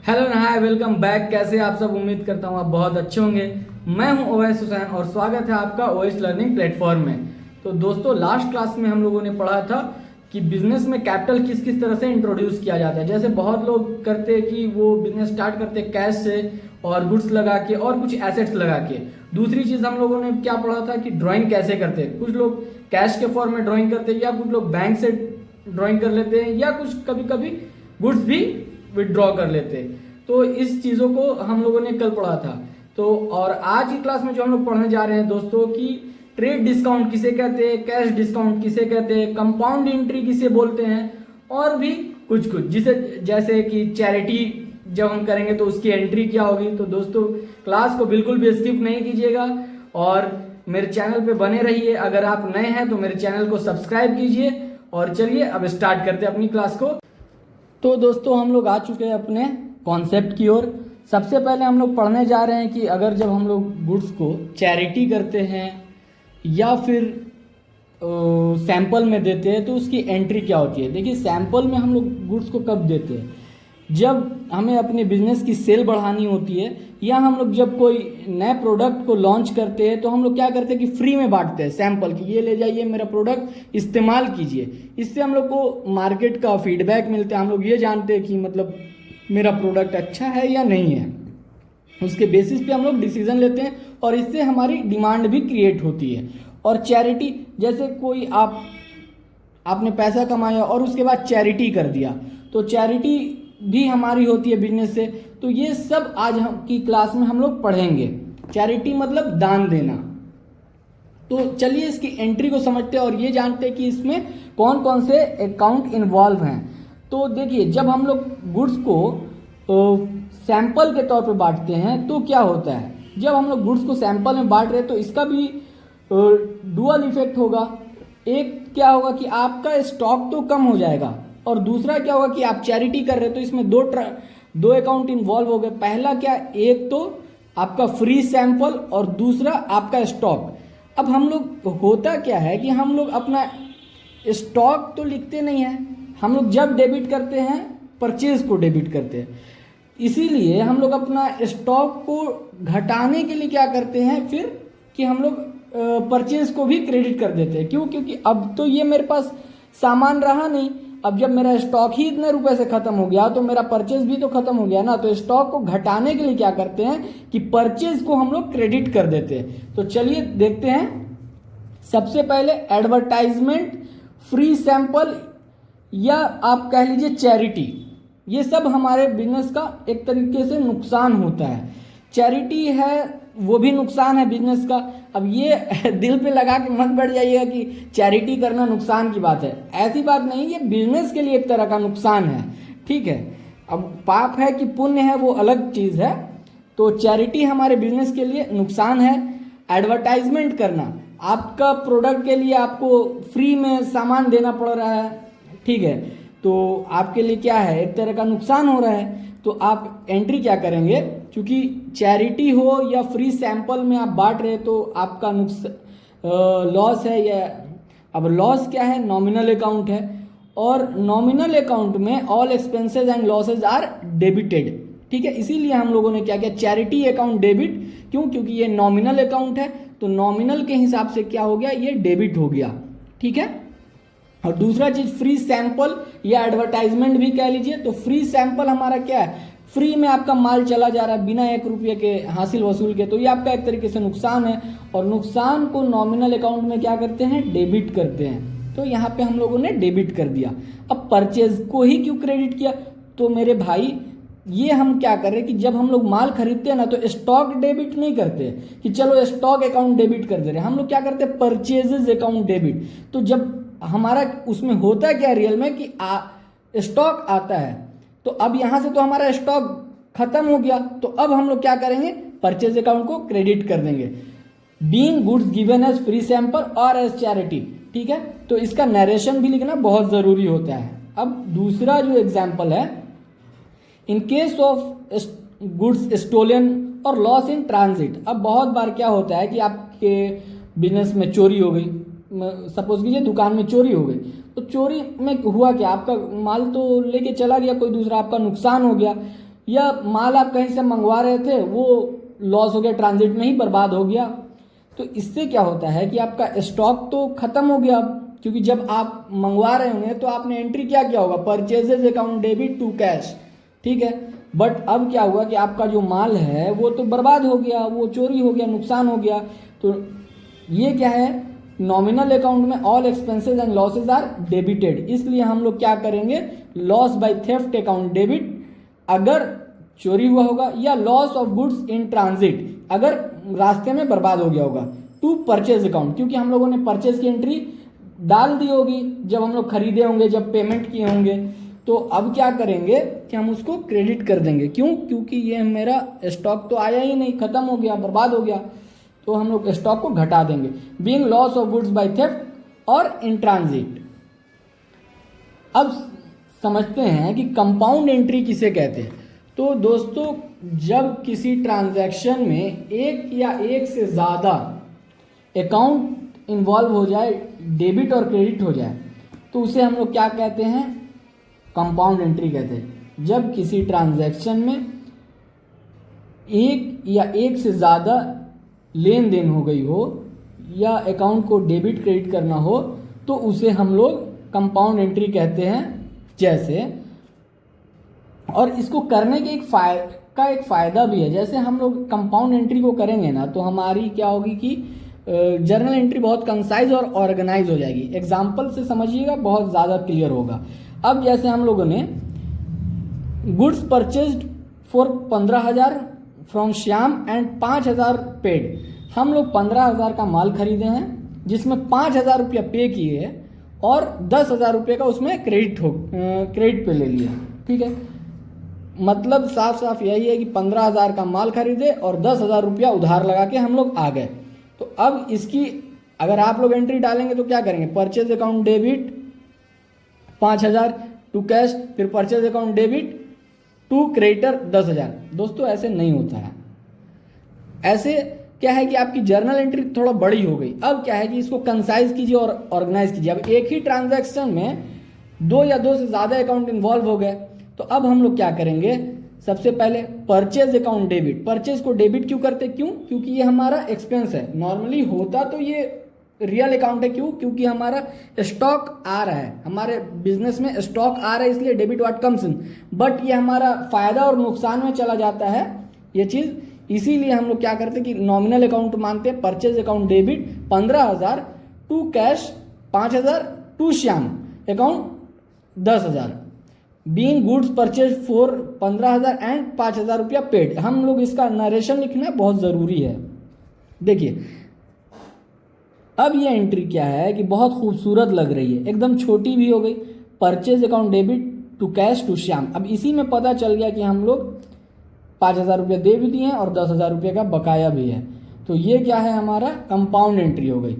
Hello hi welcome back. कैसे आप सब? उम्मीद करता हूँ आप बहुत अच्छे होंगे। मैं हूँ ओवैस हुसैन और स्वागत है आपका ओएस लर्निंग प्लेटफॉर्म में। तो दोस्तों, लास्ट क्लास में हम लोगों ने पढ़ा था कि बिजनेस में कैपिटल किस किस तरह से इंट्रोड्यूस किया जाता है। जैसे बहुत लोग करते हैं कि वो बिजनेस स्टार्ट करते हैं कैश से और गुड्स लगा के और कुछ एसेट्स लगा के। दूसरी चीज़ हम लोगों ने क्या पढ़ा था कि ड्राइंग कैसे करते हैं। कुछ लोग कैश के फॉर्म में ड्राइंग करते हैं या कुछ लोग बैंक से ड्राइंग कर लेते हैं या कुछ कभी कभी गुड्स भी विड्रॉ कर लेते हैं। तो इस चीज़ों को हम लोगों ने कल पढ़ा था। तो और आज की क्लास में जो हम लोग पढ़ने जा रहे हैं दोस्तों कि ट्रेड डिस्काउंट किसे कहते हैं, कैश डिस्काउंट किसे कहते हैं, कंपाउंड एंट्री किसे बोलते हैं और भी कुछ कुछ जिसे जैसे कि चैरिटी जब हम करेंगे तो उसकी एंट्री क्या होगी। तो दोस्तों, क्लास को बिल्कुल भी स्किप नहीं कीजिएगा और मेरे चैनल पे बने रहिए। अगर आप नए हैं तो मेरे चैनल को सब्सक्राइब कीजिए। और चलिए अब स्टार्ट करते हैं अपनी क्लास को। तो दोस्तों, हम लोग आ चुके हैं अपने कॉन्सेप्ट की ओर। सबसे पहले हम लोग पढ़ने जा रहे हैं कि अगर जब हम लोग गुड्स को चैरिटी करते हैं या फिर सैंपल में देते हैं तो उसकी एंट्री क्या होती है। देखिए, सैंपल में हम लोग गुड्स को कब देते हैं? जब हमें अपने बिजनेस की सेल बढ़ानी होती है या हम लोग जब कोई नए प्रोडक्ट को लॉन्च करते हैं तो हम लोग क्या करते हैं कि फ्री में बांटते हैं सैंपल की, ये ले जाइए मेरा प्रोडक्ट इस्तेमाल कीजिए। इससे हम लोग को मार्केट का फीडबैक मिलता है, हम लोग ये जानते हैं कि मतलब मेरा प्रोडक्ट अच्छा है या नहीं है। उसके बेसिस पे हम लोग डिसीजन लेते हैं और इससे हमारी डिमांड भी क्रिएट होती है। और चैरिटी, जैसे कोई आपने पैसा कमाया और उसके बाद चैरिटी कर दिया तो चैरिटी भी हमारी होती है बिजनेस से। तो ये सब आज हम की क्लास में हम लोग पढ़ेंगे। चैरिटी मतलब दान देना। तो चलिए इसकी एंट्री को समझते हैं और ये जानते हैं कि इसमें कौन कौन से अकाउंट इन्वॉल्व हैं। तो देखिए, जब हम लोग गुड्स को सैंपल के तौर पे बांटते हैं तो क्या होता है, जब हम लोग गुड्स को सैंपल में बांट रहे हैं तो इसका भी डुअल इफेक्ट होगा। एक क्या होगा कि आपका स्टॉक तो कम हो जाएगा और दूसरा क्या होगा कि आप चैरिटी कर रहे हो तो इसमें दो अकाउंट इन्वॉल्व हो गए। पहला क्या, एक तो आपका फ्री सैंपल और दूसरा आपका स्टॉक। अब हम लोग होता क्या है कि हम लोग अपना स्टॉक तो लिखते नहीं है, हम लोग जब डेबिट करते हैं परचेज को डेबिट करते हैं। इसीलिए हम लोग अपना स्टॉक को घटाने के लिए क्या करते हैं फिर कि हम लोग परचेज को भी क्रेडिट कर देते हैं। क्यों? क्योंकि अब तो ये मेरे पास सामान रहा नहीं। अब जब मेरा स्टॉक ही इतने रुपए से खत्म हो गया तो मेरा परचेज भी तो खत्म हो गया ना। तो स्टॉक को घटाने के लिए क्या करते हैं कि परचेज को हम लोग क्रेडिट कर देते हैं। तो चलिए देखते हैं। सबसे पहले एडवर्टाइजमेंट, फ्री सैंपल या आप कह लीजिए चैरिटी, ये सब हमारे बिजनेस का एक तरीके से नुकसान होता है। चैरिटी है वो भी नुकसान है बिजनेस का। अब ये दिल पे लगा के मत बैठ जाइएगा कि चैरिटी करना नुकसान की बात है, ऐसी बात नहीं। ये बिजनेस के लिए एक तरह का नुकसान है, ठीक है। अब पाप है कि पुण्य है वो अलग चीज़ है। तो चैरिटी हमारे बिजनेस के लिए नुकसान है। एडवर्टाइजमेंट करना, आपका प्रोडक्ट के लिए आपको फ्री में सामान देना पड़ रहा है, ठीक है, तो आपके लिए क्या है, एक तरह का नुकसान हो रहा है। तो आप एंट्री क्या करेंगे, क्योंकि चैरिटी हो या फ्री सैंपल में आप बांट रहे तो आपका लॉस है। या अब लॉस क्या है, नॉमिनल अकाउंट है और नॉमिनल अकाउंट में all expenses and losses are debited, ठीक है। इसीलिए हम लोगों ने क्या किया, चैरिटी अकाउंट डेबिट। क्यों? क्योंकि ये नॉमिनल अकाउंट है तो नॉमिनल के हिसाब से क्या हो गया, ये डेबिट हो गया, ठीक है। और दूसरा चीज फ्री सैंपल या एडवर्टाइजमेंट भी कह लीजिए। तो फ्री सैंपल हमारा क्या है, फ्री में आपका माल चला जा रहा है बिना 1 रुपये के हासिल वसूल के, तो ये आपका एक तरीके से नुकसान है। और नुकसान को नॉमिनल अकाउंट में क्या करते हैं, डेबिट करते हैं। तो यहाँ पे हम लोगों ने डेबिट कर दिया। अब परचेज को ही क्यों क्रेडिट किया? तो मेरे भाई, ये हम क्या कर रहे हैं कि जब हम लोग माल खरीदते हैं ना तो स्टॉक डेबिट नहीं करते कि चलो स्टॉक अकाउंट डेबिट कर दे रहे हैं। हम लोग क्या करते हैं, परचेजेज अकाउंट डेबिट। तो जब हमारा उसमें होता क्या रियल में कि स्टॉक आता है तो अब यहां से तो हमारा स्टॉक खत्म हो गया, तो अब हम लोग क्या करेंगे, परचेज अकाउंट को क्रेडिट कर देंगे। Being goods given as free sample और एज चैरिटी, ठीक है। तो इसका नरेशन भी लिखना बहुत जरूरी होता है। अब दूसरा जो एग्जाम्पल है, in case of goods stolen और लॉस इन ट्रांजिट। अब बहुत बार क्या होता है कि आपके बिजनेस में चोरी हो गई, सपोज कीजिए दुकान में चोरी हो गई, तो चोरी में हुआ क्या, आपका माल तो लेके चला गया कोई दूसरा, आपका नुकसान हो गया। या माल आप कहीं से मंगवा रहे थे, वो लॉस हो गया, ट्रांजिट में ही बर्बाद हो गया। तो इससे क्या होता है कि आपका स्टॉक तो खत्म हो गया, क्योंकि जब आप मंगवा रहे होंगे तो आपने एंट्री क्या किया होगा, purchases account debit to cash, ठीक है। बट अब क्या हुआ कि आपका जो माल है वो तो बर्बाद हो गया, वो चोरी हो गया, नुकसान हो गया। तो ये क्या है, नॉमिनल अकाउंट में all expenses and losses are debited, इसलिए हम लोग क्या करेंगे, loss by theft account debit अगर चोरी हुआ होगा, या loss of goods in transit अगर रास्ते में बर्बाद हो गया होगा, टू परचेज अकाउंट, क्योंकि हम लोगों ने परचेज की एंट्री डाल दी होगी जब हम लोग खरीदे होंगे, जब पेमेंट किए होंगे। तो अब क्या करेंगे कि हम उसको क्रेडिट कर देंगे, क्यों, क्योंकि ये मेरा स्टॉक तो आया ही नहीं, खत्म हो गया, बर्बाद हो गया, तो हम लोग स्टॉक को घटा देंगे, being loss of goods by theft और इन ट्रांजिट। अब समझते हैं कि कंपाउंड एंट्री किसे कहते हैं। तो दोस्तों, जब किसी ट्रांजैक्शन में एक या एक से ज़्यादा अकाउंट इन्वॉल्व हो जाए, डेबिट और क्रेडिट हो जाए, तो उसे हम लोग क्या कहते हैं, कंपाउंड एंट्री कहते हैं। जब किसी ट्रांजैक्शन में एक या एक से ज़्यादा लेन देन हो गई हो, या अकाउंट को डेबिट क्रेडिट करना हो, तो उसे हम लोग कंपाउंड एंट्री कहते हैं। जैसे, और इसको करने के एक फ़ायदा भी है, जैसे हम लोग कंपाउंड एंट्री को करेंगे ना, तो हमारी क्या होगी कि जर्नल एंट्री बहुत कंसाइज और ऑर्गेनाइज हो जाएगी। एग्जाम्पल से समझिएगा, बहुत ज़्यादा क्लियर होगा। अब जैसे हम लोगों ने goods purchased for 15,000 from Shyam and 5,000 paid, हम लोग 15,000 का माल खरीदे हैं, जिसमें 5,000 रुपया पे किए हैं और 10,000 रुपये का उसमें क्रेडिट पे ले लिया, ठीक है। मतलब साफ साफ यही है कि 15,000 का माल खरीदे और 10,000 रुपया उधार लगा के हम लोग आ गए। तो अब इसकी अगर आप लोग एंट्री डालेंगे तो क्या करेंगे, purchase account debit 5,000 to cash, फिर purchase account debit to creditor 10,000। दोस्तों, ऐसे नहीं होता है। ऐसे क्या है कि आपकी जर्नल एंट्री थोड़ा बड़ी हो गई। अब क्या है कि इसको कंसाइज कीजिए और ऑर्गेनाइज कीजिए। अब एक ही ट्रांजैक्शन में दो या दो से ज़्यादा अकाउंट इन्वॉल्व हो गए, तो अब हम लोग क्या करेंगे, सबसे पहले परचेज अकाउंट डेबिट। परचेज को डेबिट क्यों करते, क्योंकि ये हमारा एक्सपेंस है। नॉर्मली होता तो ये रियल अकाउंट है, क्योंकि हमारा स्टॉक आ रहा है, हमारे बिजनेस में स्टॉक आ रहा है, इसलिए debit what comes in. But ये हमारा फायदा और नुकसान में चला जाता है ये चीज़, इसीलिए हम लोग क्या करते हैं कि नॉमिनल अकाउंट मानते हैं। Purchase account debit 15,000 to cash 5,000 to Shyam account 10,000, being goods purchase for 15,000 and 5,000 रुपया पेड। हम लोग इसका नरेशन लिखना बहुत ज़रूरी है। देखिए, अब ये एंट्री क्या है कि बहुत खूबसूरत लग रही है, एकदम छोटी भी हो गई, purchase account debit to cash to Shyam. अब इसी में पता चल गया कि हम लोग 5,000 रुपये दे भी दिए हैं और 10,000 रुपये का बकाया भी है। तो ये क्या है, हमारा कंपाउंड एंट्री हो गई।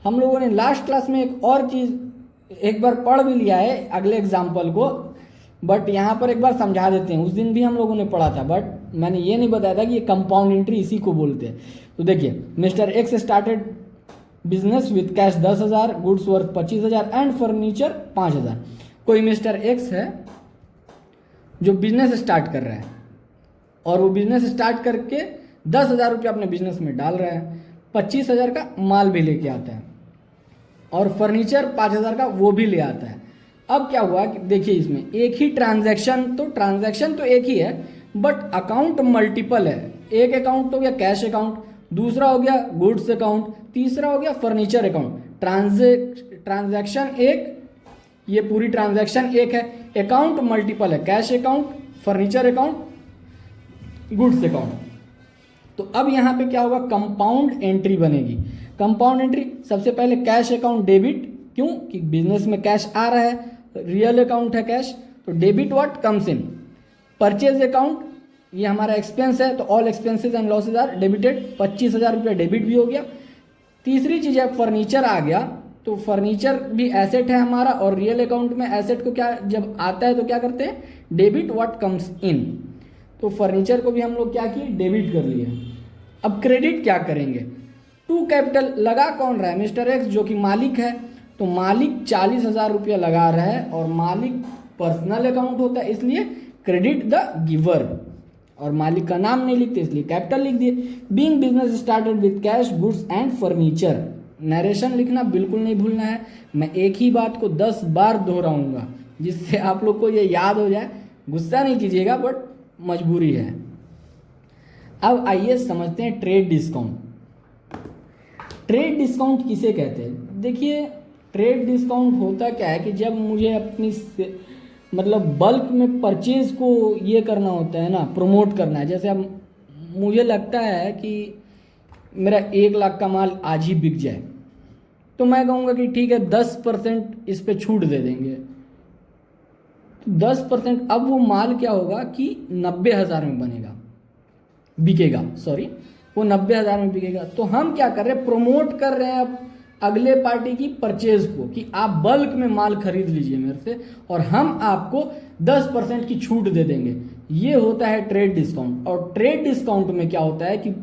हम लोगों ने लास्ट क्लास में एक और चीज़ एक बार पढ़ भी लिया है अगले एग्जाम्पल को, बट यहाँ पर एक बार समझा देते हैं। उस दिन भी हम लोगों ने पढ़ा था, बट मैंने ये नहीं बताया था कि ये कंपाउंड एंट्री इसी को बोलते हैं। तो देखिए, mister x started business with cash 10,000, goods worth 25,000 and furniture 5,000। कोई मिस्टर एक्स है जो बिजनेस स्टार्ट कर रहा है, और वो बिजनेस स्टार्ट करके 10,000 रुपये अपने बिजनेस में डाल रहा है, 25,000 का माल भी लेके आता है, और फर्नीचर 5,000 का वो भी ले आता है। अब क्या हुआ कि देखिए, इसमें एक ही ट्रांजैक्शन तो एक ही है, बट अकाउंट मल्टीपल है। एक अकाउंट तो हो गया कैश अकाउंट, दूसरा हो गया गुड्स अकाउंट, तीसरा हो गया फर्नीचर अकाउंट। ट्रांजैक्शन एक, ये पूरी ट्रांजैक्शन एक है, अकाउंट मल्टीपल है, cash account, furniture account, goods account. तो अब यहाँ पे क्या होगा, कंपाउंड एंट्री बनेगी। कंपाउंड एंट्री सबसे पहले कैश अकाउंट डेबिट, क्यों कि बिजनेस में कैश आ रहा है, रियल अकाउंट है कैश, तो debit what comes in. Purchase account, ये हमारा एक्सपेंस है, तो all expenses and losses are debited, 25,000 रुपया डेबिट भी हो गया। तीसरी चीज़ है फर्नीचर आ गया, तो फर्नीचर भी एसेट है हमारा, और रियल अकाउंट में एसेट को क्या जब आता है तो क्या करते हैं, डेबिट व्हाट कम्स इन। तो फर्नीचर को भी हम लोग क्या किए, डेबिट कर लिए। अब क्रेडिट क्या करेंगे, टू कैपिटल लगा कौन रहा है, मिस्टर एक्स जो कि मालिक है, तो मालिक 40,000 रुपया लगा रहा है, और मालिक पर्सनल अकाउंट होता है, इसलिए क्रेडिट द गिवर। और मालिक का नाम नहीं लिखते इसलिए कैपिटल लिख दिए। Being business started with cash, goods and furniture. Narration लिखना बिल्कुल नहीं भूलना है। मैं एक ही बात को 10 बार दोहराऊंगा जिससे आप लोग को ये याद हो जाए। गुस्सा नहीं कीजिएगा, बट मजबूरी है। अब आइए समझते हैं ट्रेड डिस्काउंट। ट्रेड डिस्काउंट किसे कहते हैं? देखिए, ट्रेड डिस्काउंट होता क्या है कि जब मुझे अपनी मतलब बल्क में परचेज को ये करना होता है ना, प्रमोट करना है। जैसे अब मुझे लगता है कि मेरा 1 लाख का माल आज ही बिक जाए, तो मैं कहूँगा कि ठीक है 10% इस पे छूट दे देंगे। 10%। अब वो माल क्या होगा कि 90,000 में बिकेगा, सॉरी, वो 90,000 में बिकेगा। तो हम क्या कर रहे हैं, प्रमोट कर रहे हैं अब अगले पार्टी की परचेज को कि आप बल्क में माल खरीद लीजिए मेरे से और हम आपको 10% की छूट दे देंगे। ये होता है ट्रेड डिस्काउंट। और ट्रेड डिस्काउंट में क्या होता है कि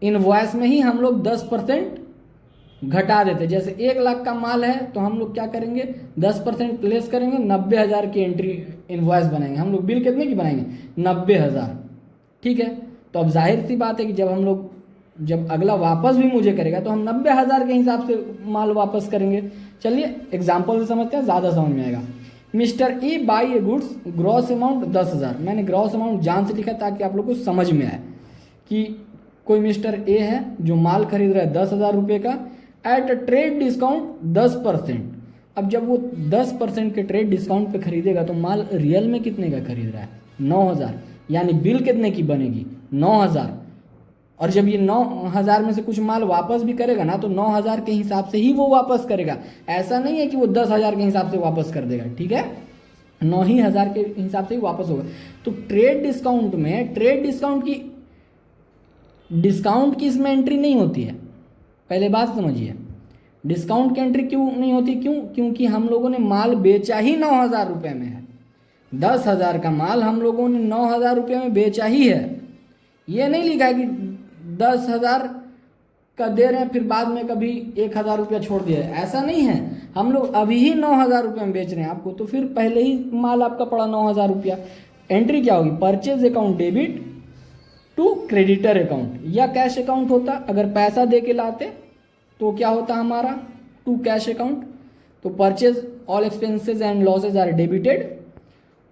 इनवॉइस में ही हम लोग 10% घटा देते हैं। जैसे 1 लाख का माल है तो हम लोग क्या करेंगे, 10% लेस करेंगे, 90,000 की एंट्री इनवॉइस बनाएंगे। हम लोग बिल कितने की बनाएंगे, 90,000। ठीक है, तो अब जाहिर सी बात है कि जब अगला वापस भी मुझे करेगा तो हम 90,000 के हिसाब से माल वापस करेंगे। चलिए एग्जाम्पल से समझते हैं, ज़्यादा समझ में आएगा। Mister A by A goods, gross amount 10,000। मैंने ग्रॉस अमाउंट जान से लिखा ताकि आप लोग को समझ में आए कि कोई मिस्टर ए है जो माल खरीद रहा है 10,000 रुपये का एट अ ट्रेड डिस्काउंट 10%। अब जब वो 10% के ट्रेड डिस्काउंट पे खरीदेगा तो माल रियल में कितने का खरीद रहा है, 9,000। यानी बिल कितने की बनेगी, 9,000। और जब ये 9,000 में से कुछ माल वापस भी करेगा ना तो 9,000 के हिसाब से ही वो वापस करेगा। ऐसा नहीं है कि वो 10,000 के हिसाब से वापस कर देगा, ठीक है, 9,000 के हिसाब से ही वापस होगा। तो ट्रेड डिस्काउंट में डिस्काउंट की इसमें एंट्री नहीं होती है। पहले बात समझिए, डिस्काउंट की एंट्री क्यों नहीं होती? क्योंकि हम लोगों ने माल बेचा ही 9,000 रुपये में है। 10,000 का माल हम लोगों ने 9,000 रुपये में बेचा ही है। ये नहीं लिखा है कि 10,000 का दे रहे हैं फिर बाद में कभी 1,000 रुपया छोड़ दिया है, ऐसा नहीं है। हम लोग अभी ही 9,000 रुपये में बेच रहे हैं आपको, तो फिर पहले ही माल आपका पड़ा 9,000 रुपया। एंट्री क्या होगी, purchase account debit to creditor account, या कैश अकाउंट होता। अगर पैसा दे के लाते तो क्या होता हमारा, टू कैश अकाउंट। तो purchase all expenses and losses are debited,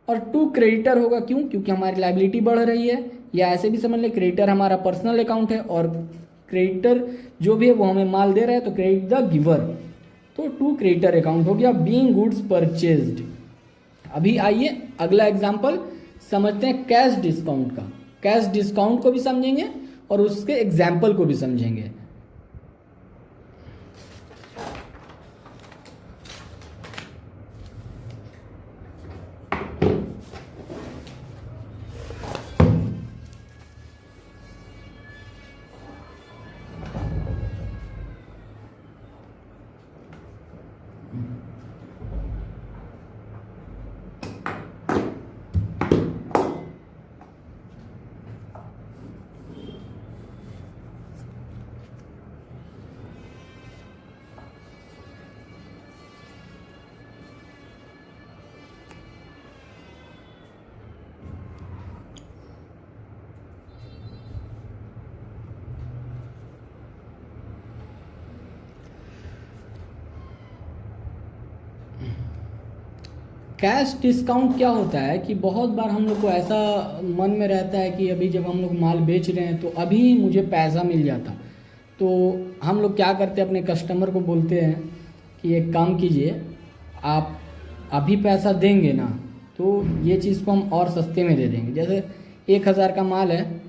और टू क्रेडिटर होगा। क्योंकि हमारी लाइबिलिटी बढ़ रही है। या ऐसे भी समझ लें, क्रेडिटर हमारा पर्सनल अकाउंट है और क्रेडिटर जो भी है वो हमें माल दे रहा है, तो क्रेडिट द गिवर, तो टू क्रेडिटर अकाउंट हो गया। Being goods purchased. अभी आइए अगला एग्जांपल समझते हैं कैश डिस्काउंट का। कैश डिस्काउंट को भी समझेंगे और उसके एग्जाम्पल को भी समझेंगे। कैश डिस्काउंट क्या होता है कि बहुत बार हम लोग को ऐसा मन में रहता है कि अभी जब हम लोग माल बेच रहे हैं तो अभी मुझे पैसा मिल जाता, तो हम लोग क्या करते हैं, अपने कस्टमर को बोलते हैं कि एक काम कीजिए, आप अभी पैसा देंगे ना तो ये चीज़ को हम और सस्ते में दे देंगे। जैसे 1,000 का माल है,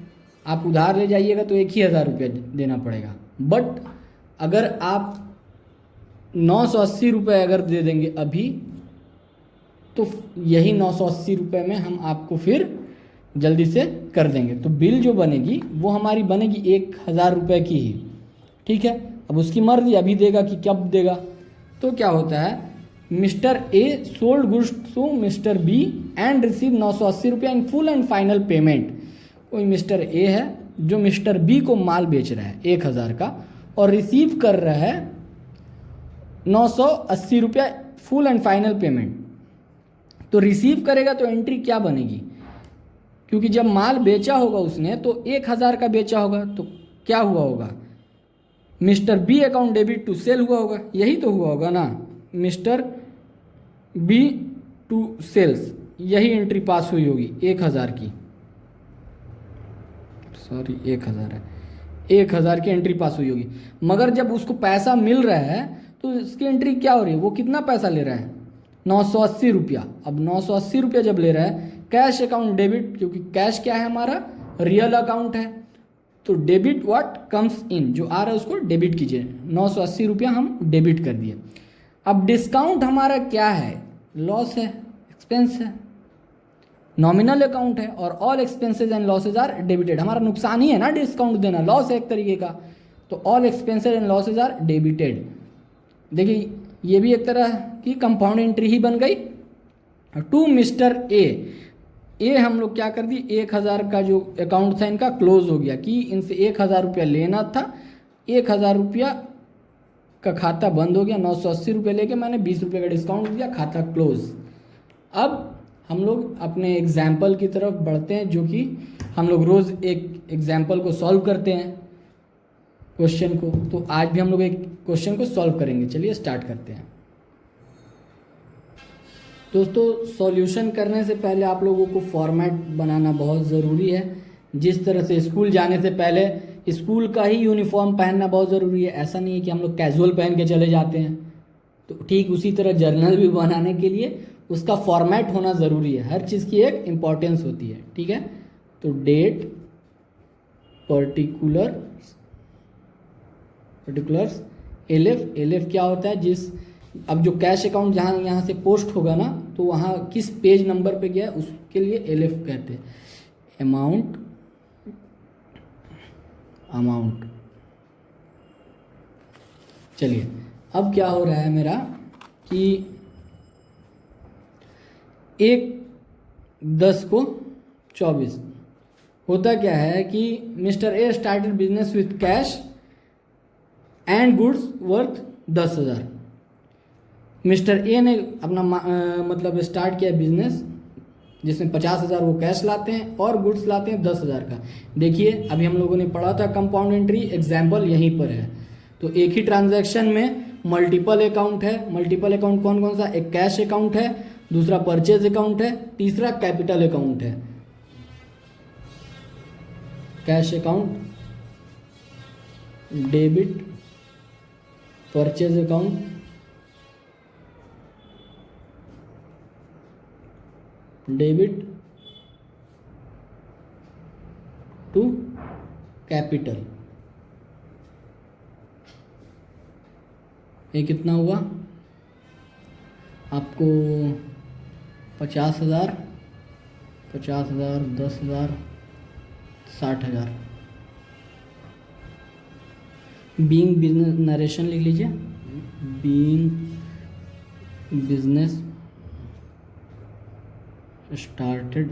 आप उधार ले जाइएगा तो 1,000 रुपये देना पड़ेगा। बट अगर आप 980 रुपये अगर दे देंगे अभी, तो यही 980 रुपये में हम आपको फिर जल्दी से कर देंगे। तो बिल जो बनेगी वो हमारी बनेगी 1,000 रुपये की ही, ठीक है। अब उसकी मर्जी अभी देगा कि कब देगा। तो क्या होता है, mister A sold goods to mister B and receive 980 रुपया in full and final payment. कोई मिस्टर ए है जो मिस्टर बी को माल बेच रहा है 1,000 का और रिसीव कर रहा है 980 रुपया फुल एंड फाइनल पेमेंट। तो रिसीव करेगा तो एंट्री क्या बनेगी, क्योंकि जब माल बेचा होगा उसने तो 1,000 का बेचा होगा, तो क्या हुआ होगा, mister B account debit to sale हुआ होगा, यही तो हुआ होगा ना, मिस्टर बी टू सेल्स, यही एंट्री पास हुई होगी 1,000 की, सॉरी 1,000 है, 1,000 की एंट्री पास हुई होगी। मगर जब उसको पैसा मिल रहा है तो इसकी एंट्री क्या हो रही है, वो कितना पैसा ले रहा है, 980 रुपया। अब 980 रुपया जब ले रहा है, कैश अकाउंट डेबिट, क्योंकि कैश क्या है हमारा, रियल अकाउंट है, तो डेबिट व्हाट कम्स इन, जो आ रहा है उसको डेबिट कीजिए, 980 रुपया हम डेबिट कर दिए। अब डिस्काउंट हमारा क्या है, लॉस है, एक्सपेंस है, नॉमिनल अकाउंट है, और all expenses and losses are debited, हमारा नुकसान ही है ना डिस्काउंट देना, लॉस है एक तरीके का, तो all expenses and losses are debited. देखिए ये भी एक तरह की कंपाउंड एंट्री ही बन गई। टू मिस्टर ए हम लोग क्या कर दिए, 1,000 का जो अकाउंट था इनका क्लोज हो गया, कि इनसे 1,000 रुपया लेना था, 1,000 रुपया का खाता बंद हो गया, 980 रुपये लेके मैंने 20 रुपये का डिस्काउंट दिया, खाता क्लोज। अब हम लोग अपने एग्जाम्पल की तरफ बढ़ते हैं, जो कि हम लोग रोज़ एक एग्जाम्पल को सॉल्व करते हैं क्वेश्चन को, तो आज भी हम लोग एक क्वेश्चन को सॉल्व करेंगे। चलिए स्टार्ट करते हैं। दोस्तों सॉल्यूशन करने से पहले आप लोगों को फॉर्मेट बनाना बहुत ज़रूरी है। जिस तरह से स्कूल जाने से पहले स्कूल का ही यूनिफॉर्म पहनना बहुत ज़रूरी है, ऐसा नहीं है कि हम लोग कैजुअल पहन के चले जाते हैं, तो ठीक उसी तरह जर्नल भी बनाने के लिए उसका फॉर्मेट होना ज़रूरी है, हर चीज़ की एक इम्पॉर्टेंस होती है, ठीक है। तो डेट, पर्टिकुलर्स, एलएफ क्या होता है, जिस अब जो कैश अकाउंट जहाँ यहाँ से पोस्ट होगा ना, तो वहाँ किस पेज नंबर पे गया उसके लिए एलएफ कहते हैं। अमाउंट। चलिए अब क्या हो रहा है मेरा कि 1/10 को 24 होता क्या है कि mister A started business with cash and goods worth 10,000। Mister A ने अपना मतलब स्टार्ट किया बिजनेस जिसमें 50,000 वो कैश लाते हैं और गुड्स लाते हैं 10,000 का। देखिए अभी हम लोगों ने पढ़ा था कंपाउंड एंट्री, एग्जाम्पल यहीं पर है। तो एक ही ट्रांजैक्शन में मल्टीपल अकाउंट है। मल्टीपल अकाउंट कौन कौन सा, एक कैश अकाउंट है, दूसरा परचेज अकाउंट है, तीसरा कैपिटल अकाउंट है। Cash account, debit, purchase account, debit to capital. ये कितना हुआ आपको, 50,000, 10,000, 60,000। बीइंग बिजनेस, नरेशन लिख लीजिए, being business started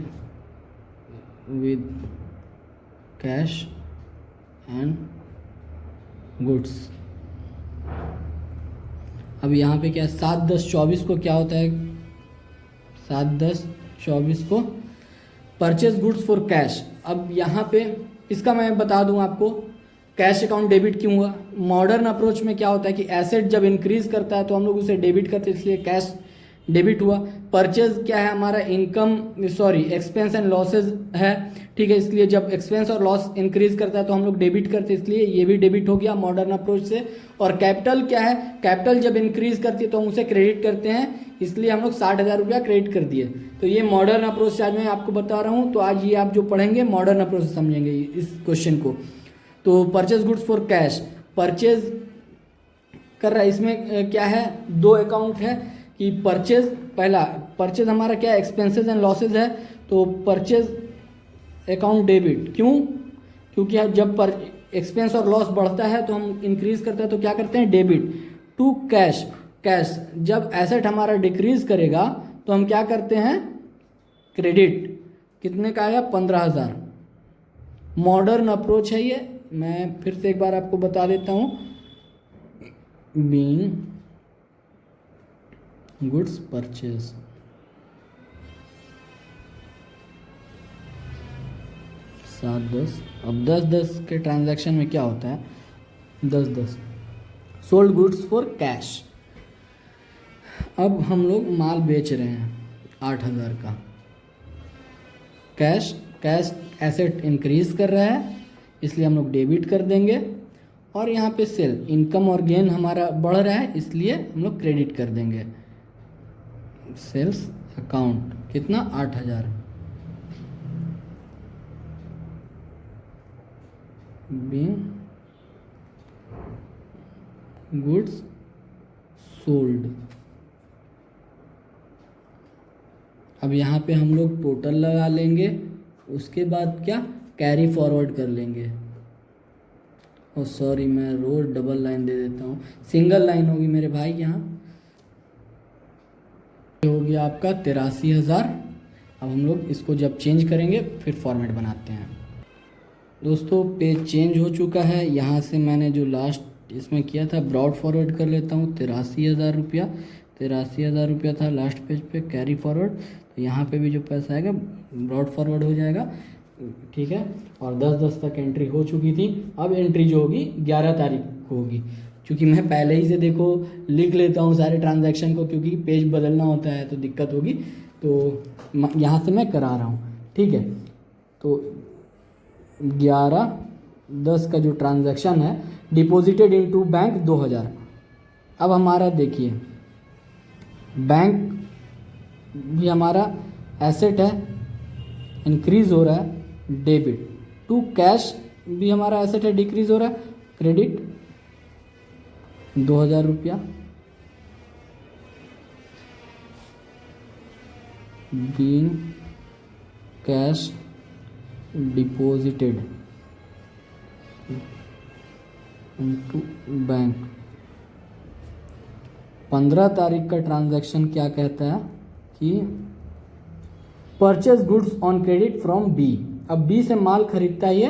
with cash and goods। अब यहाँ पे क्या 7/10/24 को क्या होता है, 7/10/24 को परचेज गुड्स फॉर कैश। अब यहाँ पे इसका मैं बता दूँ आपको कैश अकाउंट डेबिट क्यों हुआ। मॉडर्न अप्रोच में क्या होता है कि एसेट जब इंक्रीज करता है तो हम लोग उसे डेबिट करते हैं, इसलिए कैश डेबिट हुआ। परचेज क्या है हमारा, income sorry expense and losses है, ठीक है, इसलिए जब एक्सपेंस और लॉस इंक्रीज करता है तो हम लोग डेबिट करते हैं, इसलिए ये भी डेबिट हो गया मॉडर्न अप्रोच से। और कैपिटल क्या है, कैपिटल जब इंक्रीज करती है तो हम उसे क्रेडिट करते हैं, इसलिए हम लोग 60,000 रुपया क्रेडिट कर दिए। तो ये मॉडर्न अप्रोच से आज मैं आपको बता रहा हूँ। तो आज ये आप जो पढ़ेंगे मॉडर्न अप्रोच से समझेंगे इस क्वेश्चन को। तो purchase goods for cash, purchase कर रहा है, इसमें क्या है, दो अकाउंट है कि परचेज, पहला परचेज हमारा क्या है, एक्सपेंसेस एंड लॉसेज है, तो परचेज अकाउंट डेबिट। क्यों, क्योंकि जब पर एक्सपेंस और लॉस बढ़ता है तो हम इंक्रीज करते हैं तो क्या करते हैं, डेबिट टू कैश। कैश जब एसेट हमारा डिक्रीज करेगा तो हम क्या करते हैं, क्रेडिट। कितने का आया, 15,000। मॉडर्न अप्रोच है ये, मैं फिर से एक बार आपको बता देता हूँ। Being goods purchase, 7-10। अब 10-10 के ट्रांजैक्शन में क्या होता है, 10-10 सोल्ड गुड्स फॉर कैश। अब हम लोग माल बेच रहे हैं 8,000 का, कैश एसेट इंक्रीज कर रहा है इसलिए हम लोग डेबिट कर देंगे, और यहाँ पे सेल इनकम और गेन हमारा बढ़ रहा है इसलिए हम लोग क्रेडिट कर देंगे। सेल्स अकाउंट कितना, 8,000, बीइंग गुड्स सोल्ड। अब यहाँ पे हम लोग टोटल लगा लेंगे, उसके बाद क्या कैरी फॉरवर्ड कर लेंगे। और सॉरी मैं रोज डबल लाइन दे देता हूँ, सिंगल लाइन होगी मेरे भाई। यहाँ हो गया आपका 83,000। अब हम लोग इसको जब चेंज करेंगे फिर फॉर्मेट बनाते हैं। दोस्तों पेज चेंज हो चुका है, यहाँ से मैंने जो लास्ट इसमें किया था ब्रॉड फॉरवर्ड कर लेता हूँ। 83,000 रुपया, 83,000 रुपया था लास्ट पेज पे कैरी फॉरवर्ड, तो यहाँ पे भी जो पैसा आएगा ब्रॉड फॉरवर्ड हो जाएगा, ठीक है। और 10-10 तक एंट्री हो चुकी थी। अब एंट्री जो होगी 11 तारीख को होगी, क्योंकि मैं पहले ही से देखो लिख लेता हूँ सारे ट्रांजैक्शन को, क्योंकि पेज बदलना होता है तो दिक्कत होगी, तो यहाँ से मैं करा रहा हूँ, ठीक है। तो 11-10 का जो ट्रांजैक्शन है, डिपॉजिटेड इनटू बैंक 2,000। अब हमारा देखिए बैंक भी हमारा एसेट है, इंक्रीज हो रहा है, डेबिट टू कैश भी हमारा एसेट है, डिक्रीज हो रहा है, क्रेडिट 2,000 रुपया, being cash deposited into bank. 15 तारीख का ट्रांजैक्शन क्या कहता है कि purchase goods on credit from B. अब बी से माल खरीदता है ये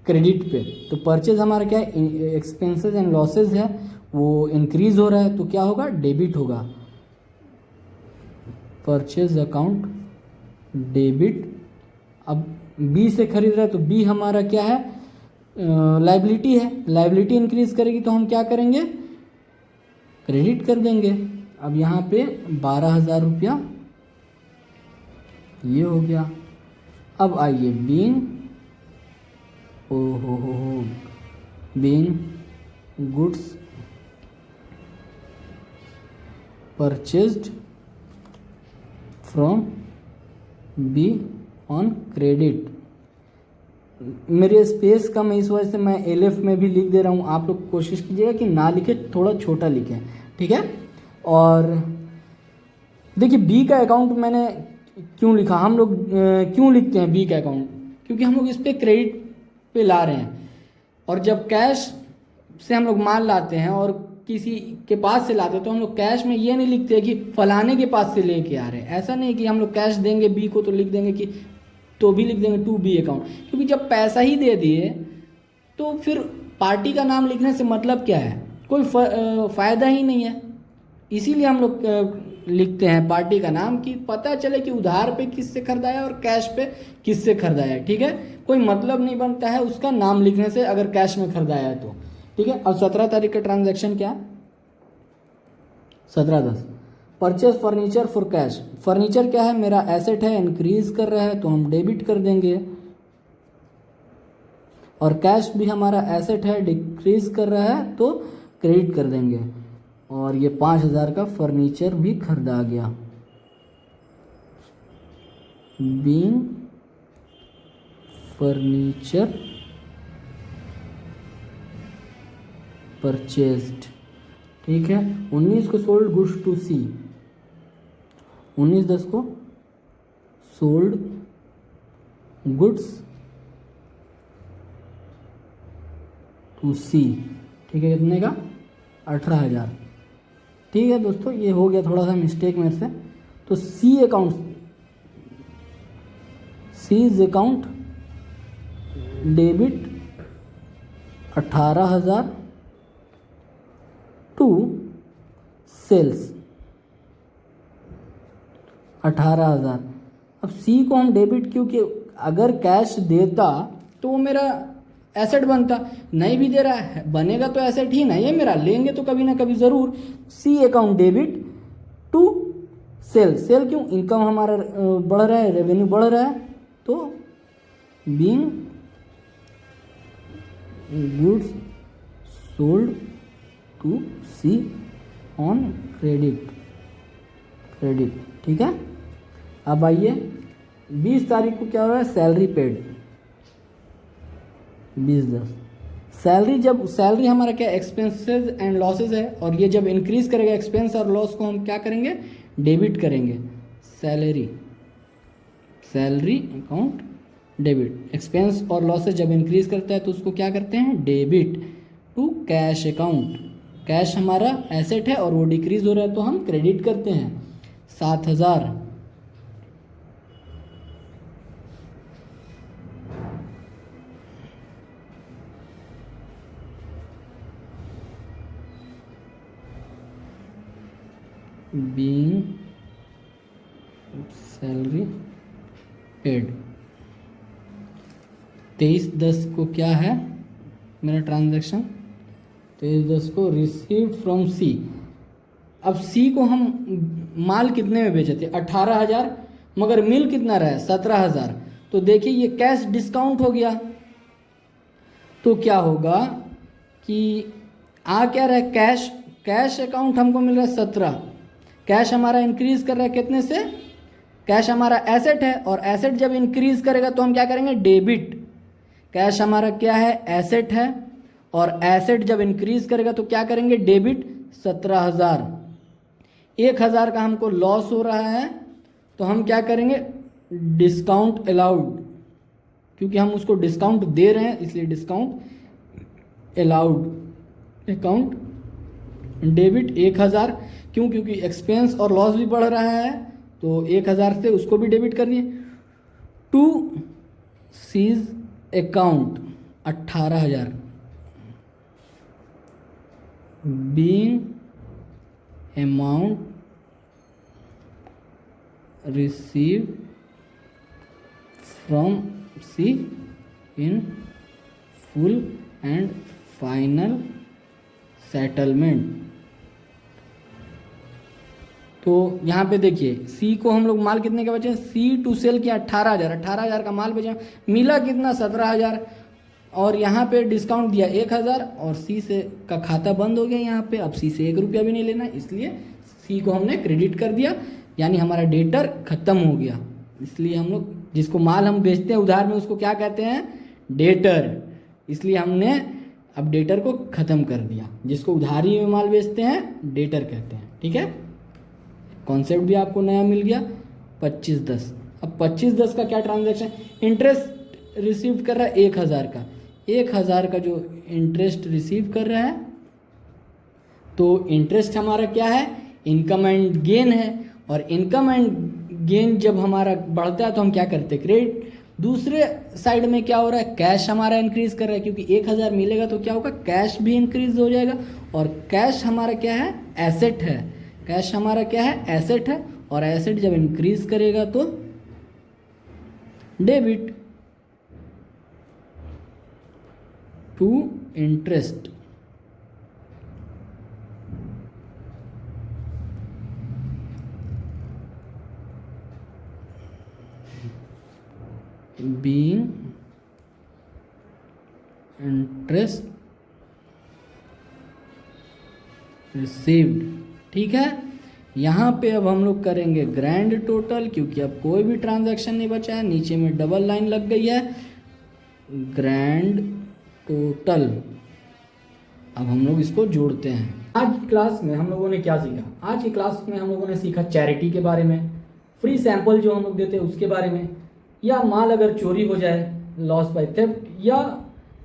क्रेडिट पे, तो परचेज हमारा क्या है, एक्सपेंसेस एंड लॉसेज है, वो इंक्रीज हो रहा है, तो क्या होगा, डेबिट होगा। Purchase account debit. अब बी से खरीद रहा है तो बी हमारा क्या है, लाइबिलिटी है, लाइबिलिटी इंक्रीज करेगी तो हम क्या करेंगे, क्रेडिट कर देंगे। अब यहाँ पे 12,000 रुपया ये हो गया। अब आइए बीइंग, हो being goods purchased from be on credit. मेरे स्पेस कम है इस वजह से मैं एलएफ में भी लिख दे रहा हूँ, आप लोग कोशिश कीजिएगा कि ना लिखे, थोड़ा छोटा लिखें, ठीक है। और देखिए बी का अकाउंट मैंने क्यों लिखा, हम लोग क्यों लिखते हैं बी का अकाउंट, क्योंकि हम लोग इस पे क्रेडिट पे ला रहे हैं, और जब कैश से हम लोग माल लाते हैं और किसी के पास से लाते हैं तो हम लोग कैश में ये नहीं लिखते कि फलाने के पास से लेके आ रहे हैं। ऐसा नहीं कि हम लोग कैश देंगे बी को तो लिख देंगे कि, तो भी लिख देंगे टू बी अकाउंट, क्योंकि जब पैसा ही दे दिए तो फिर पार्टी का नाम लिखने से मतलब क्या है, कोई फ़ायदा ही नहीं है। इसीलिए हम लोग लिखते हैं पार्टी का नाम, कि पता चले कि उधार पे किससे खरीदाया और कैश पे किससे खरीदाया, ठीक है। कोई मतलब नहीं बनता है उसका नाम लिखने से अगर कैश में खरीदाया है तो, ठीक है। अब 17 तारीख का ट्रांजैक्शन क्या है, 17-10 purchase furniture for cash. Furniture क्या है, मेरा एसेट है, इंक्रीज कर रहा है तो हम डेबिट कर देंगे, और कैश भी हमारा एसेट है, डिक्रीज कर रहा है तो क्रेडिट कर देंगे। और ये 5,000 का फर्नीचर भी खरीदा गया, बीइंग फर्नीचर परचेज्ड, ठीक है। 19 को सोल्ड गुड्स टू सी, 19-10 को सोल्ड गुड्स टू सी, ठीक है। कितने का, 18,000, ठीक है दोस्तों। ये हो गया थोड़ा सा मिस्टेक मेरे से, तो C account, C's account debit 18,000 to sales 18,000। अब सी को हम डेबिट, क्योंकि अगर कैश देता तो वो मेरा एसेट बनता। नहीं भी दे रहा है, बनेगा तो एसेट ही ना ये मेरा, लेंगे तो कभी ना कभी ज़रूर। C account debit to sale. Sale क्यों? इनकम हमारा बढ़ रहा है, रेवेन्यू बढ़ रहा है, तो being goods sold to C on credit. ठीक है। अब आइए 20 तारीख को क्या हो रहा है? Salary paid 20/10। सैलरी हमारा क्या एक्सपेंसेस एंड लॉसेस है, और ये जब इंक्रीज करेगा एक्सपेंस और लॉस को हम क्या करेंगे? डेबिट करेंगे। Salary account debit. एक्सपेंस और लॉसेस जब इंक्रीज करता है तो उसको क्या करते हैं? Debit to cash account. Cash हमारा एसेट है और वो डिक्रीज हो रहा है तो हम क्रेडिट करते हैं 7,000। Being salary paid. 23/10 को क्या है मेरा ट्रांजैक्शन? 23/10 को रिसीव्ड फ्रॉम सी। अब सी को हम माल कितने में बेचे थे? 18,000, मगर मिल कितना रहा है? 17,000। तो देखिए ये कैश डिस्काउंट हो गया, तो क्या होगा कि क्या रहा है? कैश अकाउंट हमको मिल रहा है 17। कैश हमारा इंक्रीज कर रहा है कितने से? कैश हमारा एसेट है, और एसेट जब इंक्रीज करेगा तो हम क्या करेंगे? डेबिट। कैश हमारा क्या है? एसेट है, और एसेट जब इंक्रीज करेगा तो क्या करेंगे? डेबिट 17,000। 1,000 का हमको लॉस हो रहा है तो हम क्या करेंगे? डिस्काउंट अलाउड, क्योंकि हम उसको डिस्काउंट दे रहे हैं इसलिए डिस्काउंट अलाउड। अकाउंट डेबिट 1,000, क्यों? क्योंकि एक्सपेंस और लॉस भी बढ़ रहा है तो 1,000 से उसको भी डेबिट कर दिए। To C's account 18,000। Being amount receive from C in full and final settlement. तो यहाँ पे देखिए सी को हम लोग माल कितने का बेचे? सी टू सेल किया 18,000। 18,000 का माल बेचा, मिला कितना? 17,000, और यहाँ पे डिस्काउंट दिया 1,000, और सी से का खाता बंद हो गया यहाँ पे। अब सी से 1 रुपया भी नहीं लेना, इसलिए सी को हमने क्रेडिट कर दिया, यानी हमारा डेटर खत्म हो गया। इसलिए हम लोग जिसको माल हम बेचते हैं उधार में उसको क्या कहते हैं? डेटर। इसलिए हमने अब डेटर को ख़त्म कर दिया। जिसको उधारी में माल बेचते हैं डेटर कहते हैं। ठीक है, कॉन्सेप्ट भी आपको नया मिल गया। 25/10। अब 25/10 का क्या ट्रांजैक्शन? इंटरेस्ट रिसीव कर रहा है 1,000 का। 1,000 का जो इंटरेस्ट रिसीव कर रहा है, तो इंटरेस्ट हमारा क्या है? इनकम एंड गेन है, और इनकम एंड गेन जब हमारा बढ़ता है तो हम क्या करते हैं? क्रेडिट। दूसरे साइड में क्या हो रहा है? कैश हमारा इंक्रीज कर रहा है, क्योंकि 1,000 मिलेगा तो क्या होगा? कैश भी इंक्रीज हो जाएगा, और कैश हमारा क्या है? एसेट है। कैश हमारा क्या है? एसेट है, और एसेट जब इंक्रीज करेगा तो debit to interest. Being interest received. ठीक है, यहाँ पे अब हम लोग करेंगे ग्रैंड टोटल, क्योंकि अब कोई भी ट्रांजैक्शन नहीं बचा है। नीचे में डबल लाइन लग गई है, ग्रैंड टोटल। अब हम लोग इसको जोड़ते हैं। आज की क्लास में हम लोगों ने क्या सीखा? आज की क्लास में हम लोगों ने सीखा चैरिटी के बारे में, फ्री सैंपल जो हम लोग देते हैं उसके बारे में, या माल अगर चोरी हो जाए, लॉस बाय थेफ्ट, या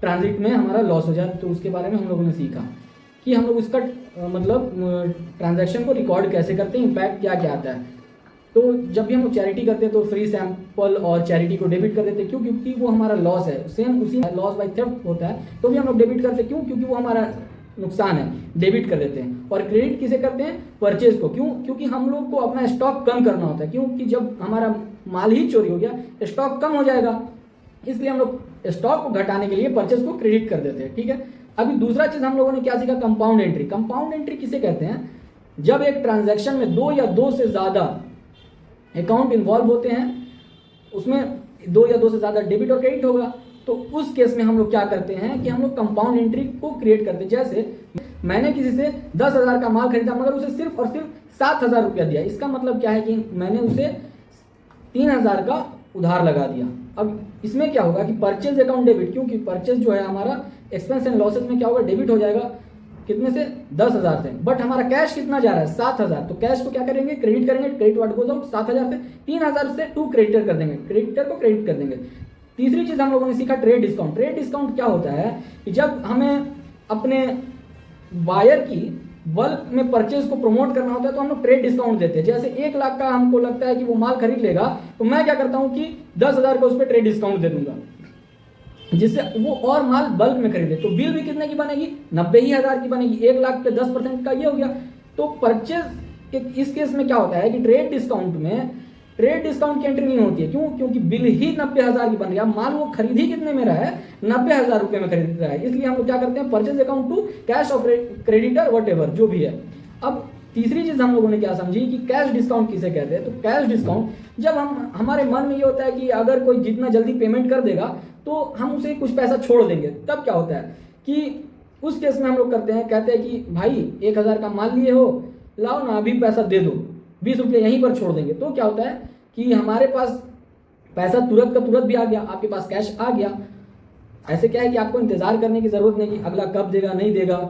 ट्रांजिट में हमारा लॉस हो जाए तो उसके बारे में हम लोगों ने सीखा कि हम लोग इसका मतलब ट्रांजैक्शन को रिकॉर्ड कैसे करते हैं, इम्पैक्ट क्या क्या आता है। तो जब भी हम लोग चैरिटी करते हैं तो फ्री सैंपल और चैरिटी को डेबिट कर देते हैं। क्यों? क्योंकि वो हमारा लॉस है। सेम उसी लॉस बाय थेफ्ट होता है तो भी हम लोग डेबिट करते हैं। क्यों? क्योंकि वो हमारा नुकसान है, डेबिट कर देते हैं। और क्रेडिट किसे करते हैं? परचेज को। क्यों? क्योंकि हम लोग को अपना स्टॉक कम करना होता है। क्योंकि जब हमारा माल ही चोरी हो गया, स्टॉक कम हो जाएगा, इसलिए हम लोग स्टॉक को घटाने के लिए परचेज को क्रेडिट कर देते हैं, ठीक है। अभी दूसरा चीज हम लोगों ने क्या सीखा, कंपाउंड एंट्री। कंपाउंड एंट्री किसे कहते हैं, जब एक ट्रांजैक्शन में दो या दो से ज्यादा अकाउंट इन्वॉल्व होते हैं, उसमें दो या दो से ज्यादा डेबिट और क्रेडिट होगा, तो उस केस में हम लोग क्या करते हैं कि हम लोग कंपाउंड एंट्री को क्रिएट करते हैं। जैसे मैंने किसी से 10,000 का माल खरीदा मगर उसे सिर्फ और सिर्फ 7,000 रुपया दिया, इसका मतलब क्या है कि मैंने उसे 3,000 का उधार लगा दिया। अब इसमें क्या होगा कि परचेज अकाउंट डेबिट, क्योंकि परचेज जो है हमारा एक्सपेंस एंड लॉसेज में क्या होगा, डेबिट हो जाएगा, कितने से 10,000 से, बट हमारा कैश कितना जा रहा है 7,000, तो कैश को क्या करेंगे, क्रेडिट करेंगे, क्रेडिट व्हाट गोज आउट 7,000 से 3,000 से 2 क्रेडिटर कर देंगे, क्रेडिटर को क्रेडिट कर देंगे। तीसरी चीज हम लोगों ने सीखा ट्रेड डिस्काउंट। ट्रेड डिस्काउंट क्या होता है कि जब हमें अपने बायर की बल्क में परचेज को प्रमोट करना होता है तो हम लोग ट्रेड डिस्काउंट देते हैं। जैसे 1 लाख का हमको लगता है कि वो माल खरीद लेगा, तो मैं क्या करता हूं कि 10,000 का उस पर ट्रेड डिस्काउंट दे दूंगा, जिससे वो और माल बल्क में खरीदे। तो बिल भी कितने की बनेगी, 90,000 की बनेगी। 1 लाख पे 10% का ये हो गया। तो परचेज इस केस में क्या होता है कि ट्रेड डिस्काउंट में ट्रेड डिस्काउंट की एंट्री नहीं होती है। क्यों, क्योंकि बिल ही 90,000 की बन रही है, माल वो खरीद ही कितने में रहा है, 90,000 रुपए में खरीद रहा है। इसलिए हम लोग क्या करते हैं, purchase account to cash of creditor what जो भी है। अब तीसरी चीज हम लोगों ने क्या समझी कि कैश डिस्काउंट किसे कहते हैं। तो कैश डिस्काउंट जब हमारे मन में ये होता है कि अगर कोई जितना जल्दी पेमेंट कर देगा तो हम उसे कुछ पैसा छोड़ देंगे, तब क्या होता है कि उस केस में हम लोग करते हैं, कहते हैं कि भाई 1,000 का माल लिए हो, लाओ ना अभी पैसा दे दो, 20 रुपये यहीं पर छोड़ देंगे। तो क्या होता है कि हमारे पास पैसा तुरंत का तुरंत भी आ गया, आपके पास कैश आ गया। ऐसे क्या है कि आपको इंतजार करने की जरूरत नहीं कि अगला कब देगा नहीं देगा,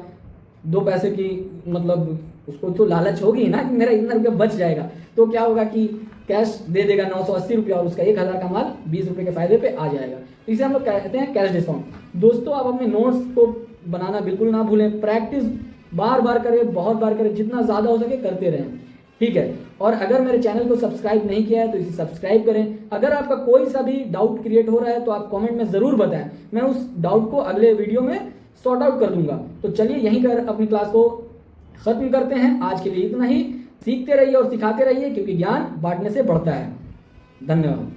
2 पैसे की मतलब उसको तो लालच होगी ना कि मेरा इतना रुपया बच जाएगा, तो क्या होगा कि कैश दे देगा 980 रुपया और उसका 1,000 का माल 20 रुपये के फायदे पे आ जाएगा। तो इसे हम लोग कहते हैं कैश डिस्काउंट। दोस्तों आप अपने नोट्स को बनाना बिल्कुल ना भूलें, प्रैक्टिस बार बार करें, बहुत बार करें, जितना ज़्यादा हो सके करते रहें, ठीक है। और अगर मेरे चैनल को सब्सक्राइब नहीं किया है तो इसे सब्सक्राइब करें। अगर आपका कोई सा भी डाउट क्रिएट हो रहा है तो आप कमेंट में ज़रूर बताएं, मैं उस डाउट को अगले वीडियो में सॉर्ट आउट कर दूंगा। तो चलिए यहीं पर अपनी क्लास को खत्म करते हैं। आज के लिए इतना ही। सीखते रहिए और सिखाते रहिए, क्योंकि ज्ञान बांटने से बढ़ता है। धन्यवाद।